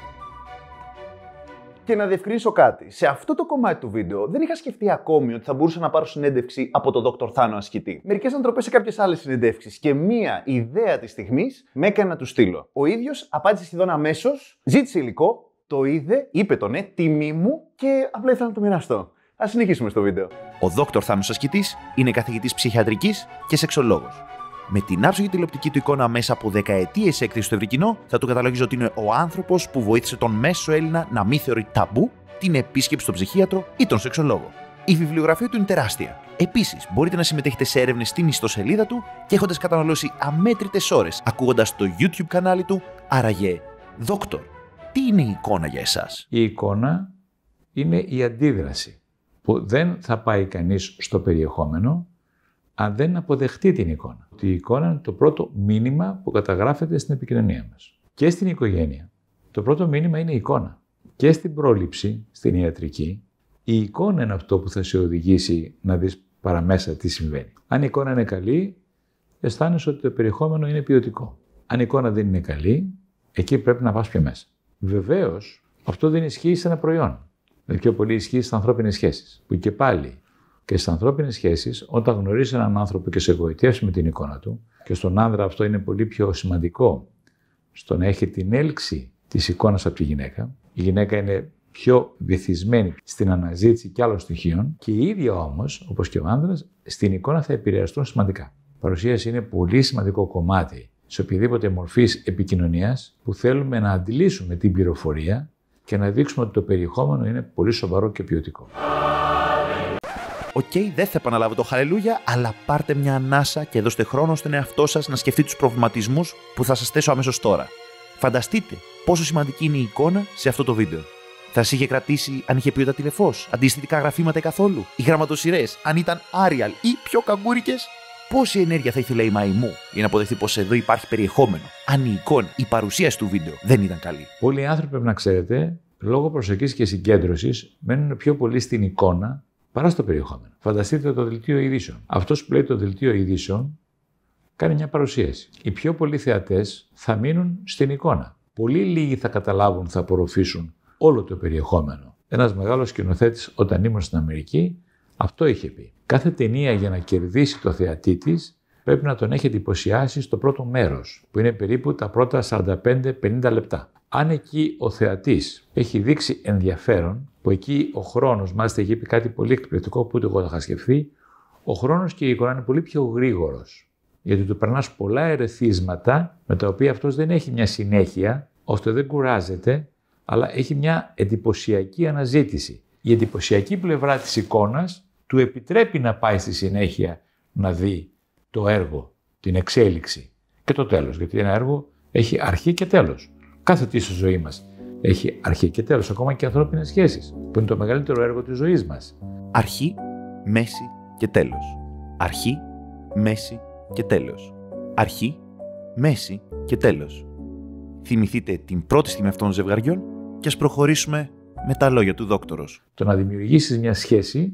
Speaker 4: Και να διευκρινίσω κάτι. Σε αυτό το κομμάτι του βίντεο δεν είχα σκεφτεί ακόμη ότι θα μπορούσα να πάρω συνέντευξη από τον Δόκτωρ Θάνο Ασκητή. Μερικές ανατροπές σε κάποιες άλλες συνεντεύξεις και μία ιδέα της στιγμής με έκανε να του στείλω. Ο ίδιος απάντησε σχεδόν αμέσως, ζήτησε υλικό, το είδε, είπε το ναι, τιμή μου και απλά ήθελα να το μοιραστώ. Ας συνεχίσουμε στο βίντεο.
Speaker 1: Ο Δόκτωρ Θάνος Ασκητής είναι καθηγητής ψυχιατρικής και σεξολόγος. Με την άψογη τηλεοπτική του εικόνα μέσα από δεκαετίες έκθεση στο ευρύ κοινό, θα του καταλογίζω ότι είναι ο άνθρωπος που βοήθησε τον μέσο Έλληνα να μην θεωρεί ταμπού την επίσκεψη στον ψυχίατρο ή τον σεξολόγο. Η βιβλιογραφία του είναι τεράστια. Επίσης, μπορείτε να συμμετέχετε σε έρευνες στην ιστοσελίδα του και έχοντας καταναλώσει αμέτρητες ώρες ακούγοντας το YouTube κανάλι του. Άραγε, Δόκτωρ, τι είναι η εικόνα για εσάς?
Speaker 6: Η εικόνα είναι η αντίδραση που δεν θα πάει κανείς στο περιεχόμενο αν δεν αποδεχτεί την εικόνα. Η εικόνα είναι το πρώτο μήνυμα που καταγράφεται στην επικοινωνία μας. Και στην οικογένεια. Το πρώτο μήνυμα είναι η εικόνα. Και στην πρόληψη, στην ιατρική, η εικόνα είναι αυτό που θα σε οδηγήσει να δεις παραμέσα τι συμβαίνει. Αν η εικόνα είναι καλή, αισθάνεσαι ότι το περιεχόμενο είναι ποιοτικό. Αν η εικόνα δεν είναι καλή, εκεί πρέπει να πας πιο μέσα. Βεβαίως, αυτό δεν ισχύει σε ένα προϊόν. Δηλαδή πιο πολύ ισχύει στις ανθρώπινες σχέσεις. Που και πάλι και στις ανθρώπινες σχέσεις, όταν γνωρίζεις έναν άνθρωπο και σε εγωιτεύσει με την εικόνα του, και στον άνδρα αυτό είναι πολύ πιο σημαντικό στο να έχει την έλξη της εικόνας από τη γυναίκα. Η γυναίκα είναι πιο βυθισμένη στην αναζήτηση και άλλων στοιχείων και η ίδια όμως, όπως και ο άνδρας, στην εικόνα θα επηρεαστούν σημαντικά. Η παρουσίαση είναι πολύ σημαντικό κομμάτι σε οποιαδήποτε μορφής επικοινωνίας που θέλουμε να αντιλήσουμε την πληροφορία και να δείξουμε ότι το περιεχόμενο είναι πολύ σοβαρό και ποιοτικό.
Speaker 1: Οκ, δεν θα επαναλάβω το χαλελούια, αλλά πάρτε μια ανάσα και δώστε χρόνο στον εαυτό σας να σκεφτεί τους προβληματισμούς που θα σας θέσω αμέσως τώρα. Φανταστείτε πόσο σημαντική είναι η εικόνα σε αυτό το βίντεο. Θα σας είχε κρατήσει αν είχε ποιότητα τηλεφώς, αντιστοιχικά γραφήματα ή καθόλου, οι γραμματοσυρές, αν ήταν Arial ή πιο καγκούρικες. Πόση ενέργεια θα ήθελε η μαϊμού για να αποδεχθεί πως εδώ υπάρχει περιεχόμενο, αν η εικόνα, η παρουσίαση του βίντεο δεν ήταν καλή.
Speaker 6: Πολλοί άνθρωποι, πρέπει να ξέρετε, λόγω προσοχής και συγκέντρωσης, μένουν πιο πολύ στην εικόνα παρά στο περιεχόμενο. Φανταστείτε το δελτίο ειδήσεων. Αυτός που λέει το δελτίο ειδήσεων κάνει μια παρουσίαση. Οι πιο πολλοί θεατές θα μείνουν στην εικόνα. Πολύ λίγοι θα καταλάβουν, θα απορροφήσουν όλο το περιεχόμενο. Ένας μεγάλος σκηνοθέτης, όταν ήμουν στην Αμερική, αυτό είχε πει. Κάθε ταινία για να κερδίσει το θεατή της πρέπει να τον έχει εντυπωσιάσει στο πρώτο μέρος, που είναι περίπου τα πρώτα 45-50 λεπτά. Αν εκεί ο θεατής έχει δείξει ενδιαφέρον, που εκεί ο χρόνος, μάλιστα έχει πει κάτι πολύ εκπληκτικό που ούτε εγώ θα είχα σκεφτεί, ο χρόνος και η εικόνα είναι πολύ πιο γρήγορος. Γιατί του περνάς πολλά ερεθίσματα με τα οποία αυτός δεν έχει μια συνέχεια, ώστε δεν κουράζεται, αλλά έχει μια εντυπωσιακή αναζήτηση. Η εντυπωσιακή πλευρά της εικόνας του επιτρέπει να πάει στη συνέχεια να δει το έργο, την εξέλιξη και το τέλος. Γιατί ένα έργο έχει αρχή και τέλος. Κάθε τι στη ζωή μας έχει αρχή και τέλος, ακόμα και ανθρώπινες σχέσεις, που είναι το μεγαλύτερο έργο της ζωής μας.
Speaker 1: Αρχή, μέση και τέλος. Αρχή, μέση και τέλος. Αρχή, μέση και τέλος. Θυμηθείτε την πρώτη στιγμή αυτών των ζευγαριών και ας προχωρήσουμε με τα λόγια του δόκτωρος.
Speaker 6: Το να δημιουργήσεις μια σχέση,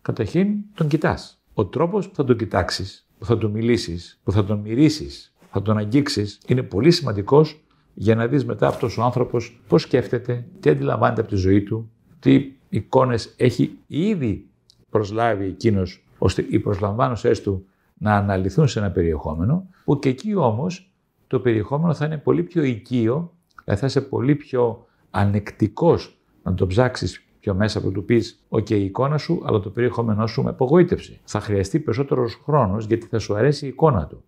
Speaker 6: καταρχήν τον κοιτάς. Ο τρόπος που θα τον κοιτάξεις, που θα τον μιλήσεις, που θα τον μυρίσεις, θα τον αγγίξεις, είναι πολύ σημαντικός για να δεις μετά αυτός ο άνθρωπος πώς σκέφτεται, τι αντιλαμβάνεται από τη ζωή του, τι εικόνες έχει ήδη προσλάβει εκείνος, ώστε οι προσλαμβάνωσές του να αναλυθούν σε ένα περιεχόμενο, που και εκεί όμως το περιεχόμενο θα είναι πολύ πιο οικείο, θα είσαι πολύ πιο ανεκτικός να το ψάξεις πιο μέσα από του πεις «ΟΚ, η εικόνα σου, αλλά το περιεχόμενό σου με απογοήτευσε». Θα χρειαστεί περισσότερος χρόνος γιατί θα σου αρέσει η εικόνα του.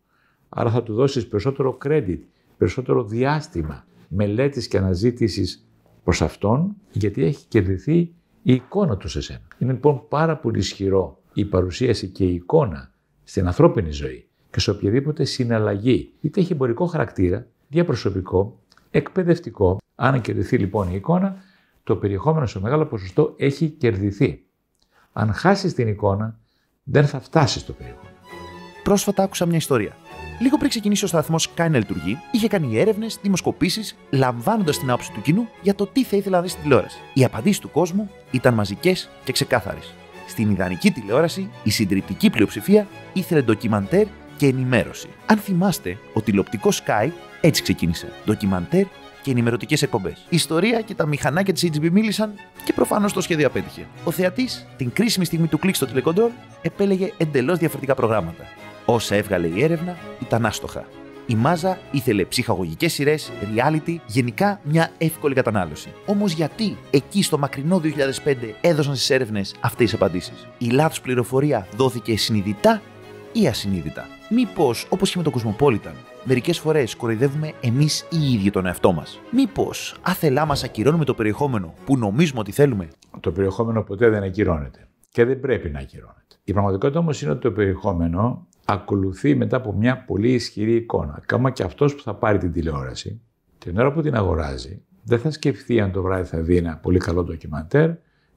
Speaker 6: Άρα θα του δώσεις περισσότερο credit, περισσότερο διάστημα μελέτης και αναζήτησης προς αυτόν, γιατί έχει κερδιθεί η εικόνα του σε σένα. Είναι λοιπόν πάρα πολύ ισχυρό η παρουσίαση και η εικόνα στην ανθρώπινη ζωή και σε οποιαδήποτε συναλλαγή, είτε έχει εμπορικό χαρακτήρα, διαπροσωπικό, εκπαιδευτικό. Αν κερδιθεί λοιπόν η εικόνα, το περιεχόμενο σε μεγάλο ποσοστό έχει κερδιθεί. Αν χάσεις την εικόνα, δεν θα φτάσεις στο περιεχόμενο.
Speaker 1: Πρόσφατα άκουσα μια ιστορία. Λίγο πριν ξεκινήσει ο σταθμός καν να λειτουργεί, είχε κάνει έρευνες, δημοσκοπήσεις, λαμβάνοντας την άποψη του κοινού για το τι θα ήθελα να δει στην τηλεόραση. Οι απαντήσεις του κόσμου ήταν μαζικές και ξεκάθαρες. Στην ιδανική τηλεόραση, η συντριπτική πλειοψηφία ήθελε ντοκιμαντέρ και ενημέρωση. Αν θυμάστε, ο τηλεοπτικό Sky έτσι ξεκίνησε. Ντοκιμαντέρ και ενημερωτικές εκπομπές. Η ιστορία και τα μηχανάκια της HB μίλησαν και προφανώς το σχέδιο απέτυχε. Ο θεατής, την κρίσιμη στιγμή του κλικ στο τηλεκοντρόλ, επέλεγε εντελώς διαφορετικά προγράμματα. Όσα έβγαλε η έρευνα ήταν άστοχα. Η μάζα ήθελε ψυχαγωγικές σειρές, reality, γενικά μια εύκολη κατανάλωση. Όμως γιατί εκεί στο μακρινό 2005 έδωσαν στις έρευνες αυτές τις απαντήσεις? Η λάθος πληροφορία δόθηκε συνειδητά ή ασυνείδητα? Μήπως, όπως και με το Cosmopolitan, μερικές φορές κοροϊδεύουμε εμείς οι ίδιοι τον εαυτό μας? Μήπως άθελά μας ακυρώνουμε το περιεχόμενο που νομίζουμε ότι θέλουμε?
Speaker 6: Το περιεχόμενο ποτέ δεν ακυρώνεται και δεν πρέπει να ακυρώνεται. Η πραγματικότητα όμως είναι ότι το περιεχόμενο ακολουθεί μετά από μια πολύ ισχυρή εικόνα. Ακόμα και αυτός που θα πάρει την τηλεόραση, την ώρα που την αγοράζει, δεν θα σκεφτεί αν το βράδυ θα δει ένα πολύ καλό ντοκιμαντέρ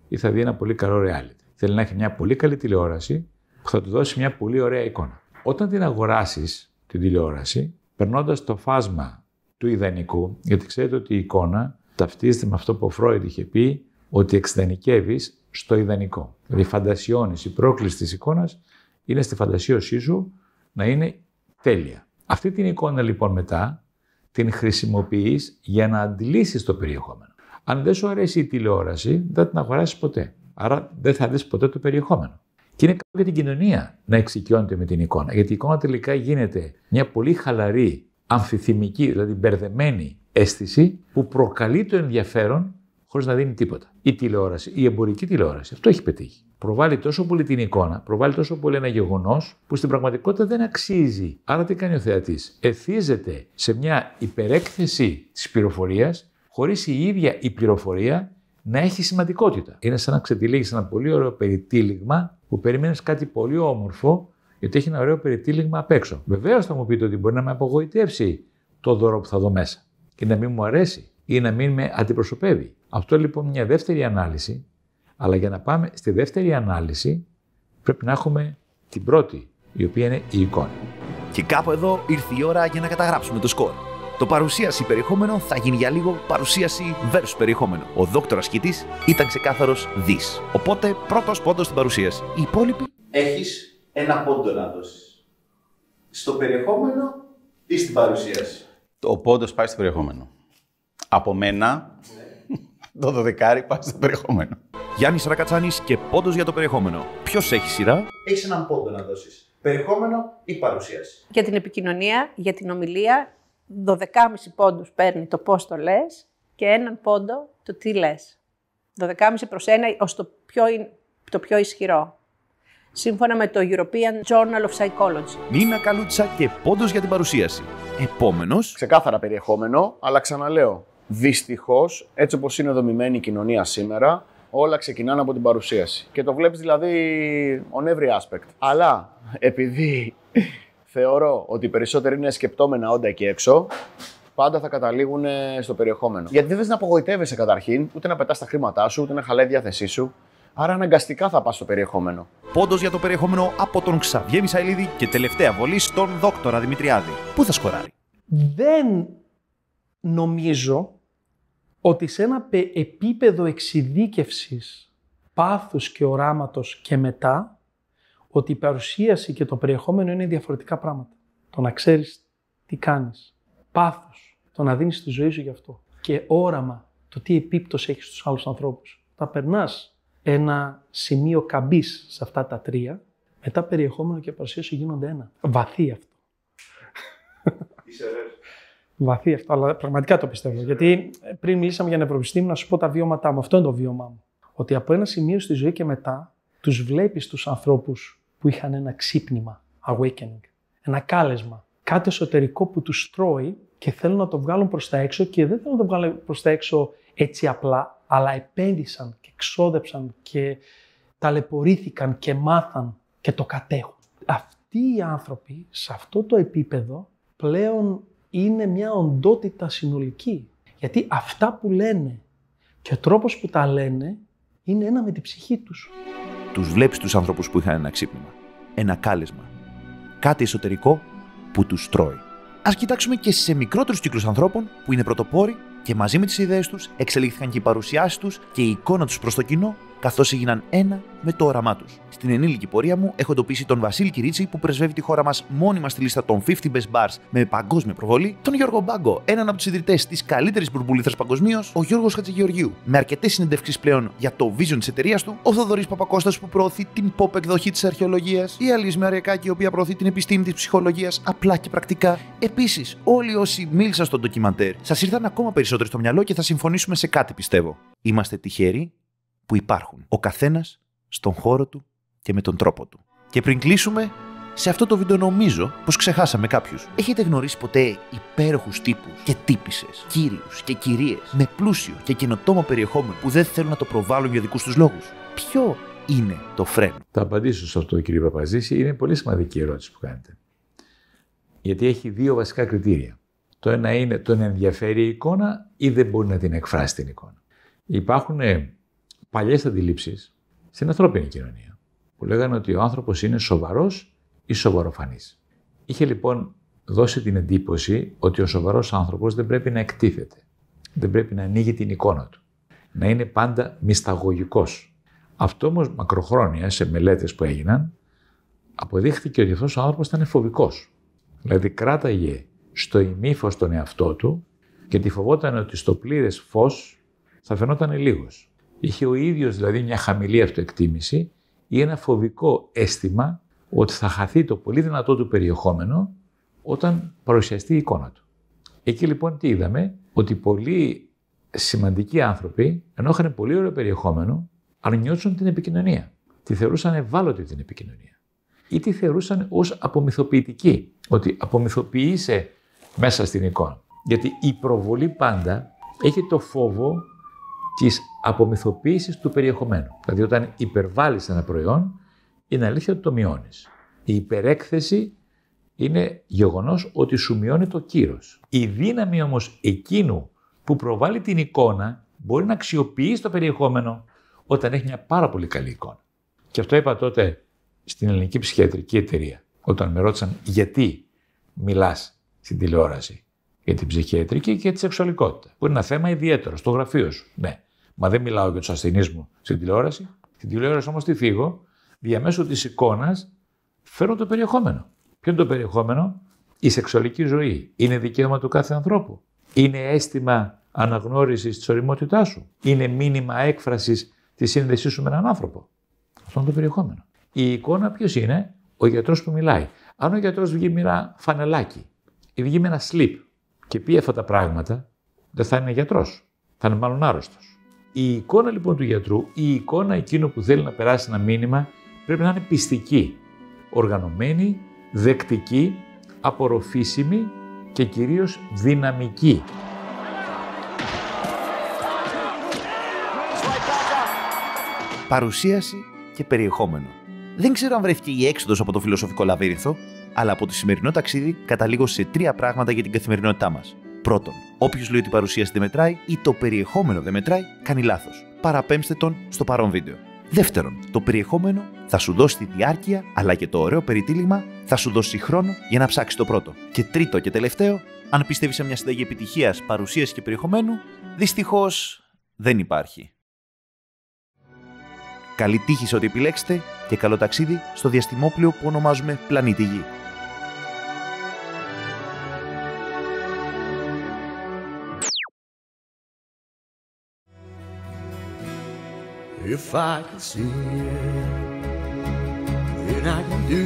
Speaker 6: ή θα δει ένα πολύ καλό reality. Θέλει να έχει μια πολύ καλή τηλεόραση που θα του δώσει μια πολύ ωραία εικόνα. Όταν την αγοράσεις την τηλεόραση, περνώντας το φάσμα του ιδανικού, γιατί ξέρετε ότι η εικόνα ταυτίζεται με αυτό που ο Φρόιντ είχε πει, ότι εξειδανικεύεις στο ιδανικό. Δηλαδή φαντασιώνεις, η πρόκληση της εικόνας είναι στη φαντασίωσή σου να είναι τέλεια. Αυτή την εικόνα λοιπόν μετά την χρησιμοποιείς για να αντιλήσεις το περιεχόμενο. Αν δεν σου αρέσει η τηλεόραση, δεν θα την αγοράσεις ποτέ. Άρα δεν θα δεις ποτέ το περιεχόμενο. Και είναι καλό για την κοινωνία να εξοικειώνεται με την εικόνα. Γιατί η εικόνα τελικά γίνεται μια πολύ χαλαρή, αμφιθυμική, δηλαδή μπερδεμένη αίσθηση που προκαλεί το ενδιαφέρον χωρίς να δίνει τίποτα. Η τηλεόραση, η εμπορική τηλεόραση, αυτό έχει πετύχει. Προβάλλει τόσο πολύ την εικόνα, προβάλλει τόσο πολύ ένα γεγονός που στην πραγματικότητα δεν αξίζει. Άρα τι κάνει ο θεατής? Εθίζεται σε μια υπερέκθεση της πληροφορίας, χωρίς η ίδια η πληροφορία να έχει σημαντικότητα. Είναι σαν να ξετυλίγεις ένα πολύ ωραίο περιτύλιγμα που περιμένεις κάτι πολύ όμορφο, γιατί έχει ένα ωραίο περιτύλιγμα απ' έξω. Βεβαίως θα μου πείτε ότι μπορεί να με απογοητεύσει το δώρο που θα δω μέσα και να μην μου αρέσει ή να μην με αντιπροσωπεύει. Αυτό λοιπόν είναι μια δεύτερη ανάλυση, αλλά για να πάμε στη δεύτερη ανάλυση πρέπει να έχουμε την πρώτη, η οποία είναι η εικόνα.
Speaker 1: Και κάπου εδώ ήρθε η ώρα για να καταγράψουμε το σκορ. Το παρουσίαση περιεχόμενο θα γίνει για λίγο παρουσίαση versus περιεχόμενο. Ο δόκτωρας Κιτής ήταν ξεκάθαρος δις. Οπότε πρώτος πόντος στην παρουσίαση. Οι υπόλοιποι.
Speaker 3: Έχεις ένα πόντο να δώσεις. Στο περιεχόμενο ή στην παρουσίαση? Ο πόντος πάει στο περιεχόμενο. Από μένα, το δωδεκάρι πάει στο περιεχόμενο.
Speaker 1: Γιάννης Ρακατσάνης και πόντος για το περιεχόμενο. Ποιος έχει σειρά?
Speaker 3: Έχεις έναν πόντο να δώσεις. Περιεχόμενο ή παρουσίαση?
Speaker 2: Για την επικοινωνία, για την ομιλία, 12,5 πόντους παίρνει το πώς το λες και έναν πόντο το τι λες. 12,5 προς 1 ως το πιο ισχυρό. Σύμφωνα με το European Journal of Psychology.
Speaker 1: Νίνα Καλούτσα και πόντος για την παρουσίαση. Επόμενος.
Speaker 4: Ξεκάθαρα περιεχόμενο, αλλά ξαναλέω, δυστυχώς, έτσι όπως είναι δομημένη η κοινωνία σήμερα, όλα ξεκινάνε από την παρουσίαση. Και το βλέπεις δηλαδή on every aspect. Αλλά επειδή θεωρώ ότι οι περισσότεροι είναι σκεπτόμενα όντα εκεί έξω, πάντα θα καταλήγουν στο περιεχόμενο. Γιατί δεν θες να απογοητεύεσαι καταρχήν, ούτε να πετάς τα χρήματά σου, ούτε να χαλάει η διάθεσή σου. Άρα αναγκαστικά θα πας στο περιεχόμενο.
Speaker 1: Πόντος για το περιεχόμενο από τον Ξαβιέ Μισαηλίδη και τελευταία βολή στον δόκτορα Δημητριάδη. Πού θα σκοράρει?
Speaker 5: Δεν νομίζω ότι σε ένα επίπεδο εξειδίκευσης, πάθους και οράματος και μετά, ότι η παρουσίαση και το περιεχόμενο είναι διαφορετικά πράγματα. Το να ξέρεις τι κάνεις, πάθος, το να δίνεις τη ζωή σου γι' αυτό και όραμα, το τι επίπτωση έχει στους άλλους ανθρώπους. Θα περνάς ένα σημείο καμπής σε αυτά τα τρία, μετά περιεχόμενο και παρουσίαση γίνονται ένα. Βαθύ αυτό. Βαθύ αυτό, αλλά πραγματικά το πιστεύω. Γιατί πριν μιλήσαμε για νευροπιστήμη, να σου πω τα βιώματά μου. Αυτό είναι το βίωμά μου. Ότι από ένα σημείο στη ζωή και μετά, τους βλέπεις τους ανθρώπους που είχαν ένα ξύπνημα, awakening, ένα κάλεσμα, κάτι εσωτερικό που τους τρώει και θέλουν να το βγάλουν προς τα έξω και δεν θέλουν να το βγάλουν προς τα έξω έτσι απλά, αλλά επένδυσαν και ξόδεψαν και ταλαιπωρήθηκαν και μάθαν και το κατέχουν. Αυτοί οι άνθρωποι, σε αυτό το επίπεδο, πλέον είναι μια οντότητα συνολική. Γιατί αυτά που λένε και ο τρόπος που τα λένε είναι ένα με την ψυχή τους.
Speaker 1: Τους βλέπεις τους ανθρώπους που είχαν ένα ξύπνημα, ένα κάλεσμα, κάτι εσωτερικό που τους τρώει. Ας κοιτάξουμε και σε μικρότερους κύκλους ανθρώπων που είναι πρωτοπόροι και μαζί με τις ιδέες τους εξελίχθηκαν και οι παρουσιάσεις τους και η εικόνα τους προς το κοινό, καθώς έγιναν ένα με το όραμά τους. Στην ενήλικη πορεία μου έχω εντοπίσει τον Βασίλη Κυρίτσι που πρεσβεύει τη χώρα μας μόνιμα στη λίστα των 50 Best Bars με παγκόσμια προβολή, τον Γιώργο Μπάγκο, έναν από τους ιδρυτές της καλύτερης μπουρμπουλήθρας παγκοσμίως, ο Γιώργος Χατζηγεωργίου, με αρκετές συνεντεύξεις πλέον για το vision της εταιρείας του, ο Θοδωρής Παπακώστας που προωθεί την pop εκδοχή της αρχαιολογίας, η Αλής Μαριακάκη η οποία προωθεί την επιστήμη της ψυχολογίας απλά και πρακτικά. Επίσης, όλοι όσοι μίλησαν στο ντοκιμαντέρ σας ήρθαν ακόμα περισσότερο στο μυαλό και θα συμφωνήσουμε σε κάτι πιστεύω. Είμαστε τυχεροί που υπάρχουν. Ο καθένας στον χώρο του και με τον τρόπο του. Και πριν κλείσουμε, σε αυτό το βίντεο νομίζω πως ξεχάσαμε κάποιους. Έχετε γνωρίσει ποτέ υπέροχους τύπους και τύπισσες, κύριους και κυρίες με πλούσιο και καινοτόμο περιεχόμενο που δεν θέλουν να το προβάλλουν για δικούς τους λόγους? Ποιο είναι το φρένο?
Speaker 6: Θα απαντήσω σε αυτό, κύριε Παπαζήση. Είναι πολύ σημαντική η ερώτηση που κάνετε. Γιατί έχει δύο βασικά κριτήρια. Το ένα είναι τον ενδιαφέρει η εικόνα ή δεν μπορεί να την εκφράσει την εικόνα. Υπάρχουν παλιές αντιλήψεις στην ανθρώπινη κοινωνία που λέγανε ότι ο άνθρωπος είναι σοβαρός ή σοβαροφανής. Είχε λοιπόν δώσει την εντύπωση ότι ο σοβαρός άνθρωπος δεν πρέπει να εκτίθεται, δεν πρέπει να ανοίγει την εικόνα του, να είναι πάντα μυσταγωγικός. Αυτό όμως μακροχρόνια σε μελέτες που έγιναν αποδείχθηκε ότι αυτός ο άνθρωπος ήταν φοβικός. Δηλαδή κράταγε στο ημίφος τον εαυτό του γιατί φοβόταν ότι στο πλήρες φως θα φαινόταν λίγος. Είχε ο ίδιος δηλαδή μια χαμηλή αυτοεκτίμηση ή ένα φοβικό αίσθημα ότι θα χαθεί το πολύ δυνατό του περιεχόμενο όταν παρουσιαστεί η εικόνα του. Εκεί λοιπόν τι είδαμε? Ότι πολλοί σημαντικοί άνθρωποι, ενώ είχαν πολύ ωραίο περιεχόμενο, αρνιόντουσαν την επικοινωνία. Τη θεωρούσαν ευάλωτη την επικοινωνία. Ή τη θεωρούσαν ως απομυθοποιητική, ότι απομυθοποιείσαι μέσα στην εικόνα. Γιατί η προβολή πάντα έχει το φόβο της απομυθοποίησης του περιεχομένου. Δηλαδή όταν υπερβάλλεις ένα προϊόν, είναι αλήθεια ότι το μειώνεις. Η υπερέκθεση είναι γεγονός ότι σου μειώνει το κύρος. Η δύναμη όμως εκείνου που προβάλλει την εικόνα μπορεί να αξιοποιήσει το περιεχόμενο όταν έχει μια πάρα πολύ καλή εικόνα. Και αυτό είπα τότε στην ελληνική ψυχιατρική εταιρεία, όταν με ρώτησαν γιατί μιλάς στην τηλεόραση για την ψυχιατρική και τη σεξουαλικότητα, που είναι ένα θέμα ιδιαίτερο στο γραφείο σου. Ναι, μα δεν μιλάω για τους ασθενείς μου στην τηλεόραση. Στην τηλεόραση όμως τι φύγω, διαμέσου της εικόνας φέρω το περιεχόμενο. Ποιο είναι το περιεχόμενο? Η σεξουαλική ζωή είναι δικαίωμα του κάθε ανθρώπου. Είναι αίσθημα αναγνώρισης της ωριμότητάς σου. Είναι μήνυμα έκφρασης της σύνδεσής σου με έναν άνθρωπο. Αυτό είναι το περιεχόμενο. Η εικόνα ποιος είναι? Ο γιατρός που μιλάει. Αν ο γιατρός βγει με ένα φανελάκι ή βγει με ένα slip και πει αυτά τα πράγματα, δεν θα είναι γιατρός. Θα είναι μάλλον άρρωστος. Η εικόνα λοιπόν του γιατρού, η εικόνα εκείνου που θέλει να περάσει ένα μήνυμα, πρέπει να είναι πιστική, οργανωμένη, δεκτική, απορροφήσιμη και κυρίως δυναμική.
Speaker 1: Παρουσίαση και περιεχόμενο. Δεν ξέρω αν βρέθηκε η έξοδος από το φιλοσοφικό λαβύρινθο, αλλά από το σημερινό ταξίδι καταλήγω σε 3 πράγματα για την καθημερινότητά μας. Πρώτον, όποιος λέει ότι η παρουσίαση δεν μετράει ή το περιεχόμενο δεν μετράει, κάνει λάθος. Παραπέμψτε τον στο παρόν βίντεο. Δεύτερον, το περιεχόμενο θα σου δώσει τη διάρκεια, αλλά και το ωραίο περιτύλιγμα θα σου δώσει χρόνο για να ψάξεις το πρώτο. Και τρίτο και τελευταίο, αν πιστεύεις σε μια συνταγή επιτυχίας, παρουσίαση και περιεχομένου, δυστυχώς δεν υπάρχει. Καλή τύχη σε ό,τι επιλέξετε και καλό ταξίδι στο διαστημόπλαιο που ονομάζουμε Πλανήτη Γη.
Speaker 7: If I could see it, then I can do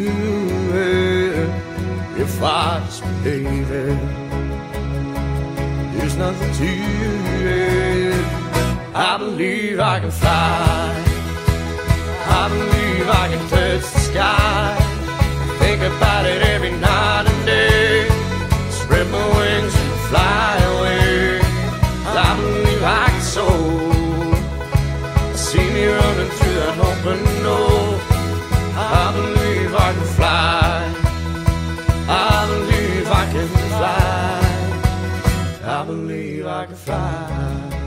Speaker 7: it. If I just believe it, there's nothing to it. I believe I can fly. I believe I can touch the sky. Think about it every night and day. Spread my wings and fly away. I believe I can soar. See me running through that open door. I believe I can fly. I believe I can fly. I believe I can fly.